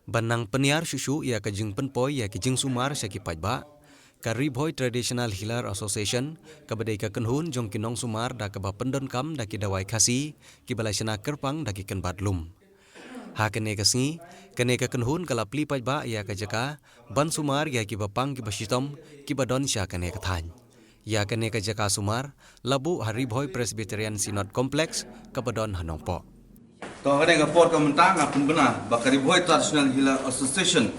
Banang peniar susu ia kajing penpoi ia kajing sumar syaki pajba. Karibhoi Traditional Healer Association kabadai ka kenhun jong kinong sumar da kaba pendon kam da kidawai khasi kibalai sena kerpang da kiken badlum. Ha kene kasngi kene ka kenhun kala pli pajba ia ka jaka ban sumar ia kibapang kibasitom kibadon sya kene ka thany. Ia kene ka jaka sumar labu Haribhoi Presbyterian Synod Complex kabadon hanongpo. To kene ka por ka mentang ngapun benar Karibhoi Traditional Healer Association.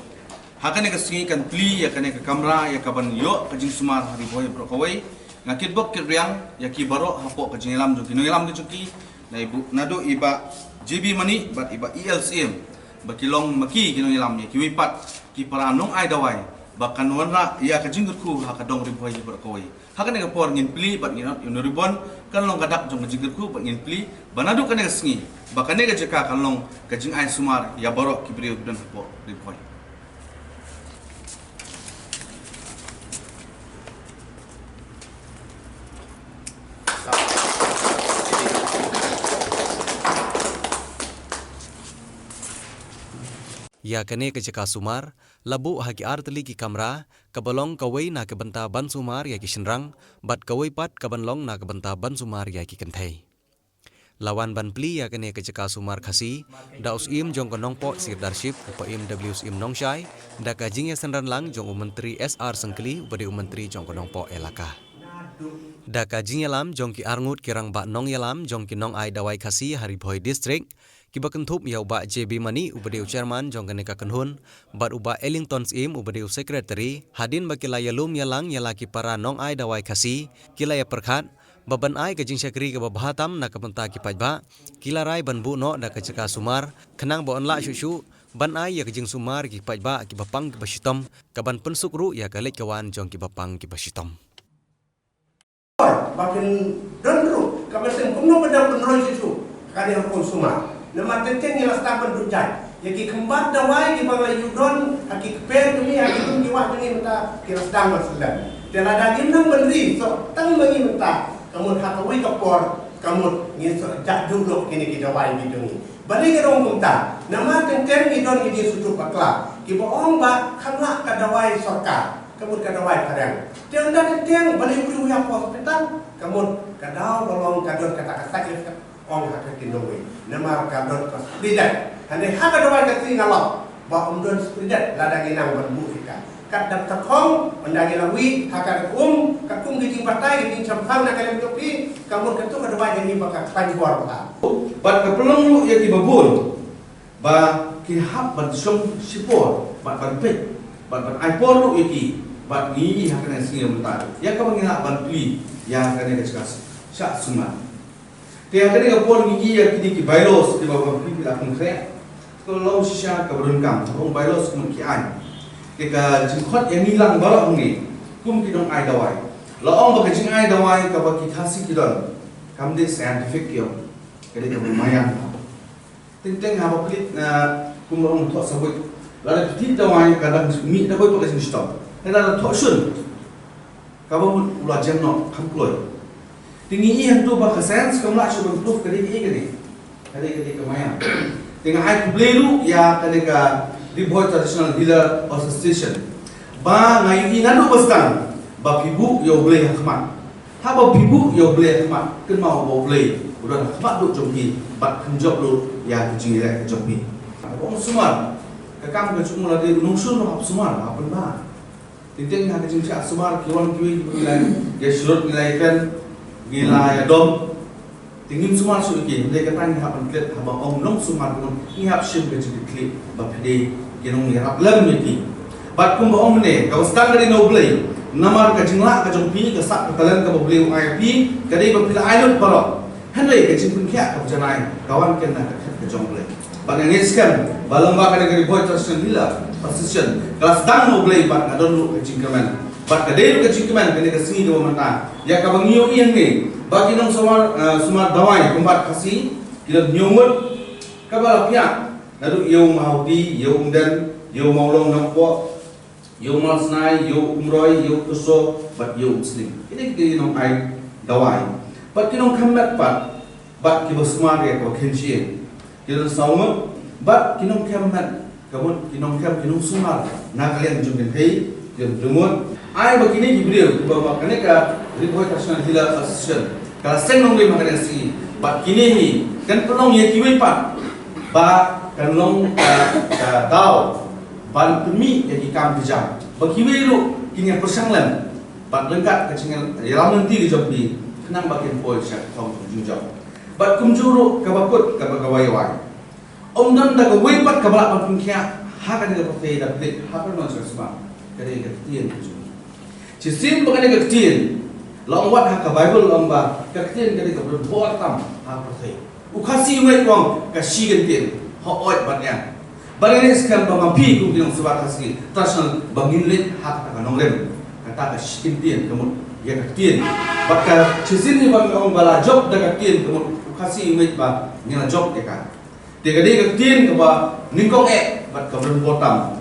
Hakane ka singi kan pli ya kane ka kamera ya kaban yo kajing sumar Haribhoi brokawai ngakit bok kriang ya ki baro hapo kajing elam jo kino elam jo ki na ibu nado iba JB mani bat iba ELCM bakilong maki kino elam ya ki wipat ki paranong ai dawai bakan wana ya kajing ku hakadong Haribhoi brokawai hakane ka por ngin pli bat ngin ribon kan long kadak jong kajing ku bat ngin pli banado kane ka singi bakane ka jeka kan long kajing ai sumar ya baro ki brio dan hapo Haribhoi. Ya kene ke jaka sumar labu haki arteli ki kamera kabalong kawai na ke benta ban sumar ya ki shenrang bat kawai pat kabanlong na ke benta ban sumar ya ki kenthai. Lawan ban pli ya kene ke jaka sumar khasi da usim jong konongpo sirdarship upa im WS im nongshai da kajing ya senran lang jong menteri SR Sengkeli ubade menteri jong konongpo elaka. Da kajing yalam jong ki arngut kirang ba nong yalam jong ki nong ai dawai khasi Haribhoi district kiba kentup ya uba JB Mani ubadeu chairman jong kene ka kenhun bat uba Ellingtons im ubadeu secretary hadin bakila yalum yalang yalaki para nong ai dawai khasi kila ya perkhat baban ai kajing syakri ka babahatam na kapenta ki pajba kila rai ban bu no da kajaka sumar kenang bo onla shushu ban ai ya kajing sumar ki pajba ki bapang ki basitom kaban pensukru ya kalek kawan jong ki bapang ki basitom. Bakin dondro kabasen kumno badang penroi susu kali hakun sumar nama tenteng ni lasta berdujai yaki kembat dawai di bawah yudon haki keper demi haki tum jiwa demi menta kira sedang masalah tiada daging nang beri so tang bagi menta kamu hakawai kapor kamu ngiso jak dulu kini kita dawai bidungi balik ke rong kumta nama tenteng yudon ini susu pakla ki boong ba khamla ka dawai sorka kamu ka dawai parang tiada tenteng balik beri yang hospital kamu kadau bolong kadon kata sakit ong haka kinoi nama kadon spridat hane haka doai kasi ngalap ba umdon spridat ladang inang berbu ika kat dap takong undang ilawi haka kakum gijing patai gijing sampang na kalem topi kamu katu kadawai ni baka panjor ba Bat kapelong lu ya ki babul ba ki hab ban som sipor bat pet bat aipor lu iki bat ni hakana singa mentar ya ka bangina ban pli ya hakana ka cekas syak suma kaya kini kapor gigi ya kini ki bailos di bawah pipi akun kre kalau sisa kabarun kamong bailos kum ki an kaya jingkot yang hilang balak ngi kum ki dong ai dawai lo ong ba jing ai dawai ka ba ki khasi ki don kam de scientific yo kaya ka lumayan tenteng ha ba plit na kum ong thok sabut la da tit dawai kadang mi da boy pa kasi stop hela da thok sun ka ba ula jam no kham kloi tinggi yang tu bah kesens kamu cuba bentuk kali kemana? Tinggal hai kubleru ya kali ke Haribhoi Traditional Healer Association. Ba ngai ini nado baskan, ba pibu yo boleh khmat. Ha ba pibu yo boleh khmat, ken mau bo boleh. Udah khmat duk jompi, bat kunjok lu ya kucing ilek jompi. Bong sumar, kakam ke cuma lagi gunung sun hap sumar, apa ba? Tinting ha kucing cia sumar kiwan kiwi nilai, ya surut nilai kan gila ya dom tingin sumar su iki le kata ni hapan klet haba ong long sumar kun ni hap shim ke jadi klip ba pede genong ni hap lam ni bat kum ba ong ne ka ustan dari no blay namar ka jingla ka jong pi ka sak ka talan ka ba blay ai pi ka dei ba pila ai lut baro hanle ka jing kun kya ka janai kawan ken na ka jong blay ba ngi scam ba lamba ka dari Haribhoi Traditional Healer Association kelas dang no blay ba ka don lu ka jing kaman bat kadai ke cingkeman kene ke singi do manta ya ka bangio ien ni bagi nong sumar dawai kumbat khasi kila nyomut ka bala pia nadu yo mahudi yo umdan yo maulong nampo yo malsnai yo umroi yo kuso bat yo muslim ini ke nong ai dawai bat kinong khambat bat ki basmar ya ko khenchie kila saumut bat kinong khambat kamu kinong kem kinong sumar na kalian jumpen hei yang lumut ai begini gibril bahwa kaneka report national hila association kala seng nong le makanya si bat kini hi kan penong ye kiwe pat ba kan long tau ban pemi ye ki kam bijak bakiwe lu kini persanglan bat lengkat kecingan yalam nanti ke jobi kenang bakin poi syak tong jungjau bat kumjuru kabakut kabagawai dan dah kawai pat kabalak pun kia hakan ke pakai dah beli hakan macam sebab kerja ketian tu. Cisim bukan kerja ketian, long wat hak Bible long ba ketian kerja berbuat tam hak pakai. Ukasi umat wang kasih ketian, hak oit banyak. Bagaimana sekarang bangampi ku bilang sebab kasih, terus bangin leh hak tak nonglem kata kasih ketian kamu ya ketian. Baka cisim ni bang orang bala job dah ketian kamu ukasi umat ba ni job dekat. Tiga dia ketian ke ba ningkong bat kabel botam